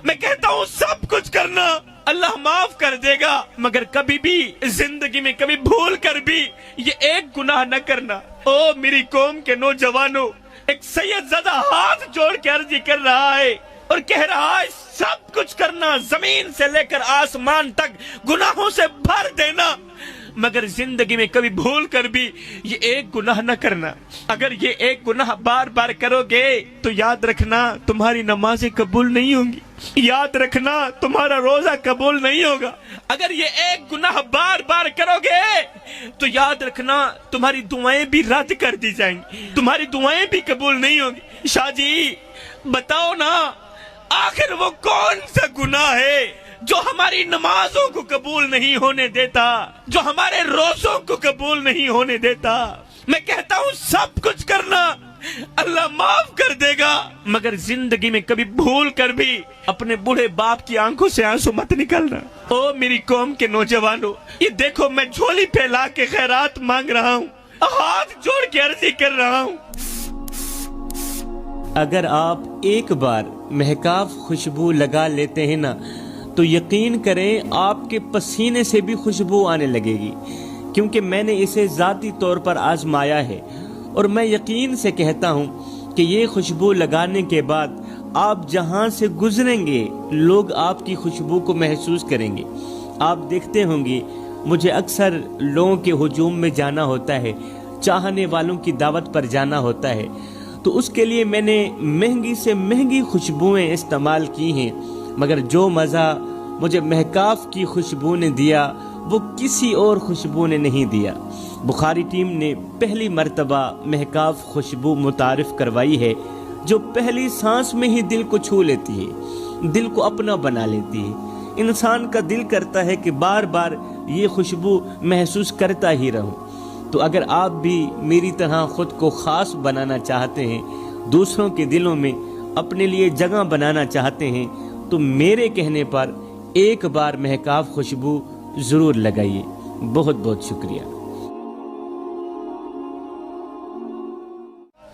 میں کہتا ہوں سب کچھ کرنا اللہ معاف کر دے گا، مگر کبھی بھی زندگی میں کبھی بھول کر بھی یہ ایک گناہ نہ کرنا۔ او میری قوم کے نوجوانوں، ایک سید زدہ ہاتھ جوڑ کے عرضی کر رہا ہے اور کہہ رہا ہے سب کچھ کرنا، زمین سے لے کر آسمان تک گناہوں سے بھر دینا، مگر زندگی میں کبھی بھول کر بھی یہ ایک گناہ نہ کرنا۔ اگر یہ ایک گناہ بار بار کرو گے تو یاد رکھنا تمہاری نمازیں قبول نہیں ہوں گی، یاد رکھنا تمہارا روزہ قبول نہیں ہوگا۔ اگر یہ ایک گناہ بار بار کرو گے تو یاد رکھنا تمہاری دعائیں بھی رد کر دی جائیں گی، تمہاری دعائیں بھی قبول نہیں ہوں گی۔ شاہ جی بتاؤ نا، آخر وہ کون سا گناہ ہے جو ہماری نمازوں کو قبول نہیں ہونے دیتا، جو ہمارے روزوں کو قبول نہیں ہونے دیتا؟ میں کہتا ہوں سب کچھ کرنا اللہ معاف کر دے گا، مگر زندگی میں کبھی بھول کر بھی اپنے بوڑھے باپ کی آنکھوں سے آنسو مت نکلنا۔ او میری قوم کے نوجوانوں، یہ دیکھو میں جھولی پھیلا کے خیرات مانگ رہا ہوں، ہاتھ جوڑ کے عرضی کر رہا ہوں۔ اگر آپ ایک بار مہکاف خوشبو لگا لیتے ہیں نا تو یقین کریں آپ کے پسینے سے بھی خوشبو آنے لگے گی، کیونکہ میں نے اسے ذاتی طور پر آزمایا ہے، اور میں یقین سے کہتا ہوں کہ یہ خوشبو لگانے کے بعد آپ جہاں سے گزریں گے لوگ آپ کی خوشبو کو محسوس کریں گے۔ آپ دیکھتے ہوں گے مجھے اکثر لوگوں کے ہجوم میں جانا ہوتا ہے، چاہنے والوں کی دعوت پر جانا ہوتا ہے، تو اس کے لیے میں نے مہنگی سے مہنگی خوشبوئیں استعمال کی ہیں، مگر جو مزہ مجھے مہکاف کی خوشبو نے دیا وہ کسی اور خوشبو نے نہیں دیا۔ بخاری ٹیم نے پہلی مرتبہ مہکاف خوشبو متعارف کروائی ہے جو پہلی سانس میں ہی دل کو چھو لیتی ہے، دل کو اپنا بنا لیتی ہے۔ انسان کا دل کرتا ہے کہ بار بار یہ خوشبو محسوس کرتا ہی رہوں۔ تو اگر آپ بھی میری طرح خود کو خاص بنانا چاہتے ہیں، دوسروں کے دلوں میں اپنے لیے جگہ بنانا چاہتے ہیں، تو میرے کہنے پر ایک بار مہکاف خوشبو ضرور لگائیے۔ بہت بہت شکریہ۔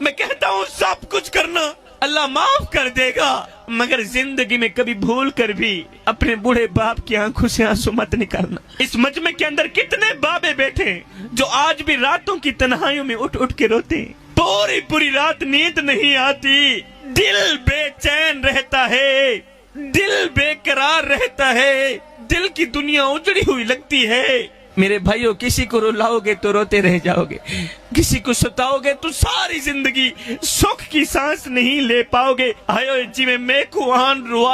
میں کہتا ہوں سب کچھ کرنا اللہ معاف کر دے گا، مگر زندگی میں کبھی بھول کر بھی اپنے بوڑھے باپ کی آنکھوں سے آنسو مت نکالنا۔ اس مجمع کے اندر کتنے بابے بیٹھے ہیں جو آج بھی راتوں کی تنہائیوں میں اٹھ اٹھ کے روتے ہیں، پوری پوری رات نیند نہیں آتی، دل بے چین رہتا ہے، دل بے قرار رہتا ہے، دل کی دنیا اجڑی ہوئی لگتی ہے۔ میرے بھائیوں، کسی کو رلاؤ گے تو روتے رہ جاؤ گے، کسی کو ستاؤ گے تو ساری زندگی سکھ کی سانس نہیں لے پاؤ گے۔ آئیو جی میں کو آن روا